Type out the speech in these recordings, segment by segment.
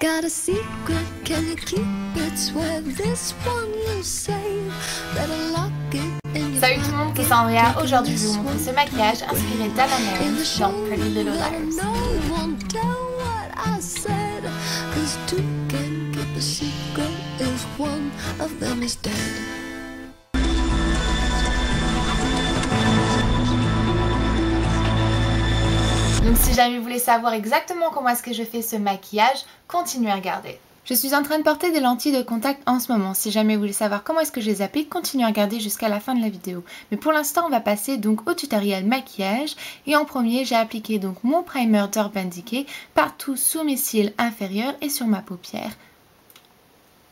Got a secret, can you keep it? Swear this one you'll save. Better lock it in your Salut tout le monde, c'est Andrea. Aujourd'hui, je vais vous montrer ce maquillage inspiré d'Anna Marin dans Pretty Little Liars. No one tell what I said, 'cause two can keep a secret if one of them is dead. Donc si jamais vous voulez savoir exactement comment est-ce que je fais ce maquillage, continuez à regarder. Je suis en train de porter des lentilles de contact en ce moment. Si jamais vous voulez savoir comment est-ce que je les applique, continuez à regarder jusqu'à la fin de la vidéo. Mais pour l'instant, on va passer donc au tutoriel maquillage. Et en premier, j'ai appliqué donc mon primer d'Urban Decay partout sous mes cils inférieurs et sur ma paupière.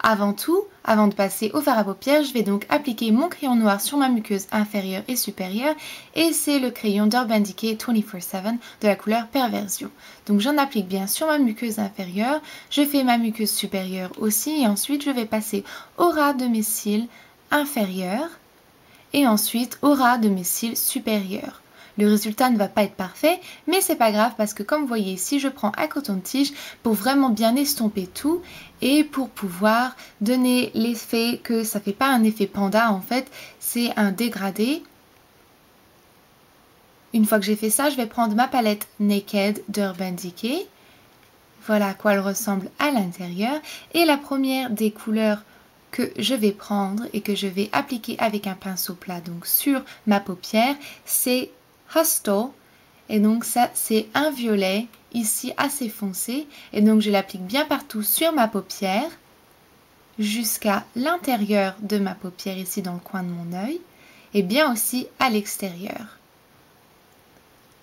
Avant tout, avant de passer au fard à paupières, je vais donc appliquer mon crayon noir sur ma muqueuse inférieure et supérieure et c'est le crayon d'Urban Decay 24/7 de la couleur Perversion. Donc j'en applique bien sur ma muqueuse inférieure, je fais ma muqueuse supérieure aussi et ensuite je vais passer au ras de mes cils inférieurs et ensuite au ras de mes cils supérieurs. Le résultat ne va pas être parfait, mais c'est pas grave parce que comme vous voyez ici, je prends un coton-tige pour vraiment bien estomper tout et pour pouvoir donner l'effet que ça fait pas un effet panda en fait, c'est un dégradé. Une fois que j'ai fait ça, je vais prendre ma palette Naked d'Urban Decay. Voilà à quoi elle ressemble à l'intérieur. Et la première des couleurs que je vais prendre et que je vais appliquer avec un pinceau plat donc sur ma paupière, c'est Hustle, et donc ça c'est un violet ici assez foncé et donc je l'applique bien partout sur ma paupière jusqu'à l'intérieur de ma paupière ici dans le coin de mon œil et bien aussi à l'extérieur.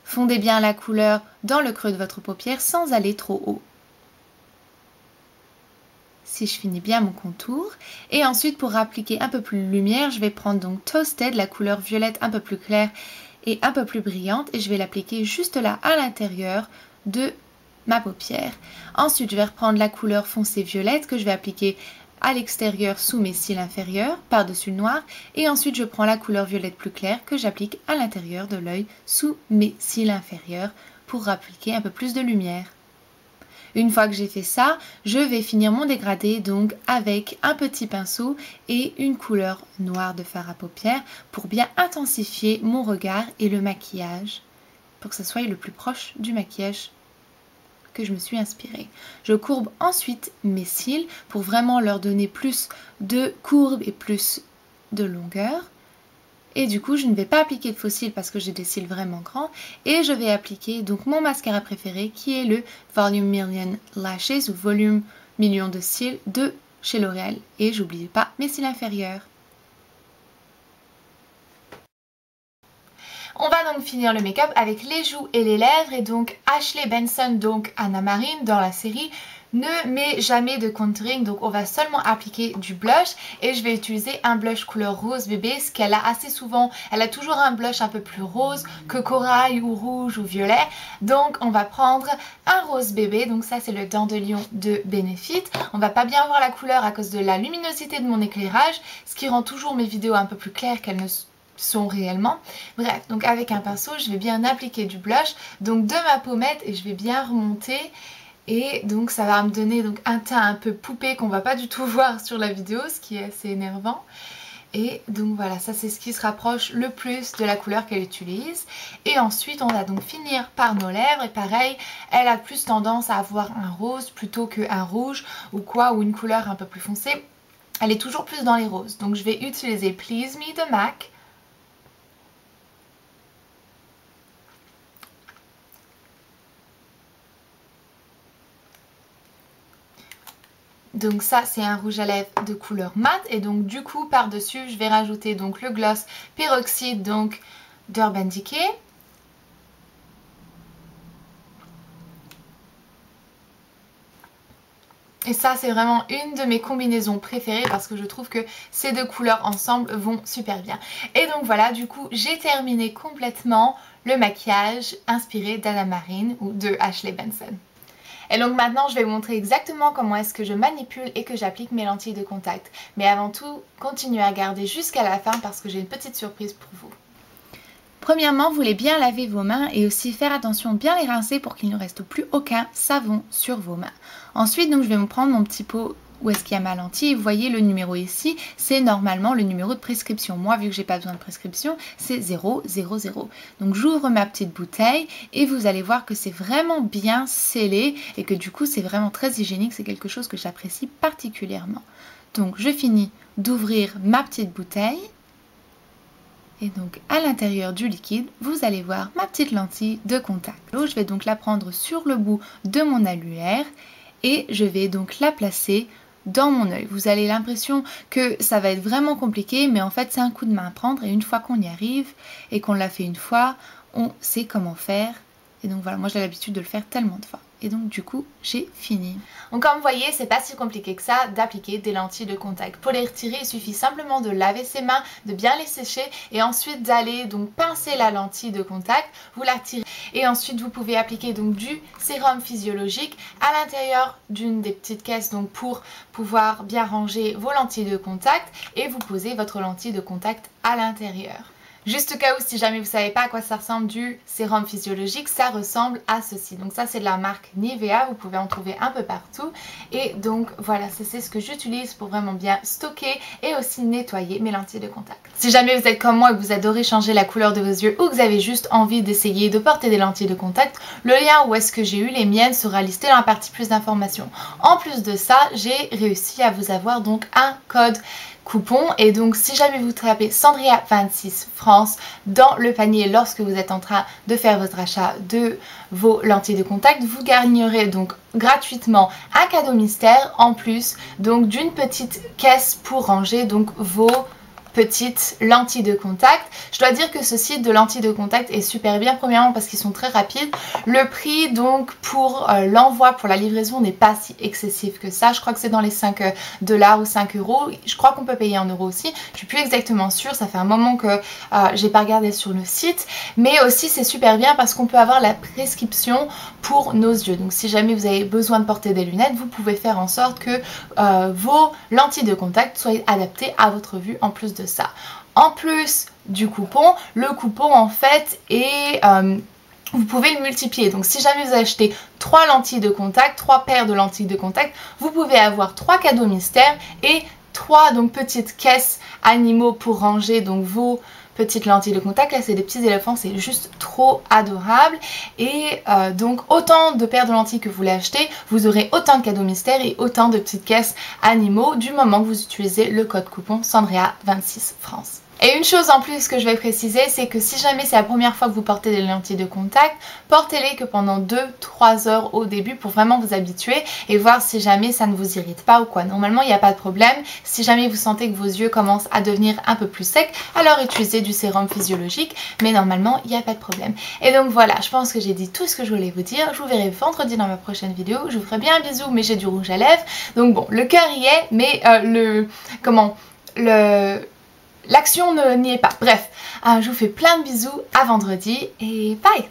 Fondez bien la couleur dans le creux de votre paupière sans aller trop haut. Si je finis bien mon contour et ensuite pour appliquer un peu plus de lumière, je vais prendre donc Toasted, la couleur violette un peu plus claire et un peu plus brillante et je vais l'appliquer juste là à l'intérieur de ma paupière. Ensuite je vais reprendre la couleur foncée violette que je vais appliquer à l'extérieur sous mes cils inférieurs par-dessus le noir et ensuite je prends la couleur violette plus claire que j'applique à l'intérieur de l'œil sous mes cils inférieurs pour appliquer un peu plus de lumière. Une fois que j'ai fait ça, je vais finir mon dégradé donc avec un petit pinceau et une couleur noire de fard à paupières pour bien intensifier mon regard et le maquillage pour que ça soit le plus proche du maquillage que je me suis inspirée. Je courbe ensuite mes cils pour vraiment leur donner plus de courbe et plus de longueur. Et du coup, je ne vais pas appliquer de faux cils parce que j'ai des cils vraiment grands. Et je vais appliquer donc mon mascara préféré qui est le Volume Million Lashes ou Volume Million de cils de chez L'Oréal. Et j'oublie pas mes cils inférieurs. On va donc finir le make-up avec les joues et les lèvres. Et donc Ashley Benson, donc Anna Marin dans la série, ne met jamais de contouring, donc on va seulement appliquer du blush et je vais utiliser un blush couleur rose bébé, ce qu'elle a assez souvent, elle a toujours un blush un peu plus rose que corail ou rouge ou violet, donc on va prendre un rose bébé, donc ça c'est le Dent de Lion de Benefit. On va pas bien voir la couleur à cause de la luminosité de mon éclairage, ce qui rend toujours mes vidéos un peu plus claires qu'elles ne sont réellement. Bref, donc avec un pinceau je vais bien appliquer du blush donc de ma pommette et je vais bien remonter. Et donc ça va me donner donc un teint un peu poupée qu'on va pas du tout voir sur la vidéo, ce qui est assez énervant. Et donc voilà, ça c'est ce qui se rapproche le plus de la couleur qu'elle utilise. Et ensuite on va donc finir par nos lèvres. Et pareil, elle a plus tendance à avoir un rose plutôt qu'un rouge ou quoi, ou une couleur un peu plus foncée. Elle est toujours plus dans les roses. Donc je vais utiliser Please Me de MAC. Donc ça c'est un rouge à lèvres de couleur mat et donc du coup par dessus je vais rajouter donc le gloss peroxyde donc d'Urban Decay. Et ça c'est vraiment une de mes combinaisons préférées parce que je trouve que ces deux couleurs ensemble vont super bien. Et donc voilà, du coup j'ai terminé complètement le maquillage inspiré d'Anna Marin ou de Ashley Benson. Et donc maintenant je vais vous montrer exactement comment est-ce que je manipule et que j'applique mes lentilles de contact. Mais avant tout, continuez à regarder jusqu'à la fin parce que j'ai une petite surprise pour vous. Premièrement, vous voulez bien laver vos mains et aussi faire attention de bien les rincer pour qu'il ne reste plus aucun savon sur vos mains. Ensuite, donc, je vais me prendre mon petit pot où est-ce qu'il y a ma lentille. Vous voyez le numéro ici, c'est normalement le numéro de prescription. Moi, vu que j'ai pas besoin de prescription, c'est 000. Donc j'ouvre ma petite bouteille et vous allez voir que c'est vraiment bien scellé et que du coup c'est vraiment très hygiénique. C'est quelque chose que j'apprécie particulièrement. Donc je finis d'ouvrir ma petite bouteille. Et donc à l'intérieur du liquide, vous allez voir ma petite lentille de contact. Je vais donc la prendre sur le bout de mon annulaire et je vais donc la placer dans mon œil. Vous avez l'impression que ça va être vraiment compliqué, mais en fait c'est un coup de main à prendre et une fois qu'on y arrive et qu'on l'a fait une fois, on sait comment faire. Et donc voilà, moi j'ai l'habitude de le faire tellement de fois. Et donc du coup, j'ai fini. Donc comme vous voyez, c'est pas si compliqué que ça d'appliquer des lentilles de contact. Pour les retirer, il suffit simplement de laver ses mains, de bien les sécher et ensuite d'aller donc pincer la lentille de contact. Vous la retirez et ensuite vous pouvez appliquer donc du sérum physiologique à l'intérieur d'une des petites caisses donc pour pouvoir bien ranger vos lentilles de contact et vous posez votre lentille de contact à l'intérieur. Juste au cas où, si jamais vous ne savez pas à quoi ça ressemble du sérum physiologique, ça ressemble à ceci. Donc ça c'est de la marque Nivea, vous pouvez en trouver un peu partout. Et donc voilà, c'est ce que j'utilise pour vraiment bien stocker et aussi nettoyer mes lentilles de contact. Si jamais vous êtes comme moi et que vous adorez changer la couleur de vos yeux ou que vous avez juste envie d'essayer de porter des lentilles de contact, le lien où est-ce que j'ai eu les miennes sera listé dans la partie plus d'informations. En plus de ça, j'ai réussi à vous avoir donc un code coupon et donc si jamais vous tapez Sandria26 France dans le panier lorsque vous êtes en train de faire votre achat de vos lentilles de contact, vous gagnerez donc gratuitement un cadeau mystère en plus donc d'une petite caisse pour ranger donc vos petites lentilles de contact. Je dois dire que ce site de lentilles de contact est super bien, premièrement parce qu'ils sont très rapides. Le prix donc pour l'envoi, pour la livraison n'est pas si excessif que ça. Je crois que c'est dans les 5 $ ou 5 €. Je crois qu'on peut payer en euros aussi. Je suis plus exactement sûre, ça fait un moment que j'ai pas regardé sur le site. Mais aussi c'est super bien parce qu'on peut avoir la prescription pour nos yeux. Donc si jamais vous avez besoin de porter des lunettes, vous pouvez faire en sorte que vos lentilles de contact soient adaptées à votre vue en plus de ça. En plus du coupon, le coupon en fait est... vous pouvez le multiplier. Donc si jamais vous achetez 3 lentilles de contact, 3 paires de lentilles de contact, vous pouvez avoir 3 cadeaux mystères et 3 donc petites caisses animaux pour ranger donc vos petites lentilles de contact. Là c'est des petits éléphants, c'est juste trop adorable. Et donc autant de paires de lentilles que vous voulez acheter, vous aurez autant de cadeaux mystères et autant de petites caisses animaux du moment que vous utilisez le code coupon Sandria26 France. Et une chose en plus que je vais préciser, c'est que si jamais c'est la première fois que vous portez des lentilles de contact, portez-les que pendant 2-3 heures au début pour vraiment vous habituer et voir si jamais ça ne vous irrite pas ou quoi. Normalement il n'y a pas de problème. Si jamais vous sentez que vos yeux commencent à devenir un peu plus secs, alors utilisez du sérum physiologique, mais normalement il n'y a pas de problème. Et donc voilà, je pense que j'ai dit tout ce que je voulais vous dire. Je vous verrai vendredi dans ma prochaine vidéo. Je vous ferai bien un bisou, mais j'ai du rouge à lèvres. Donc bon, le cœur y est, mais l'action n'y est pas. Bref, je vous fais plein de bisous, à vendredi et bye!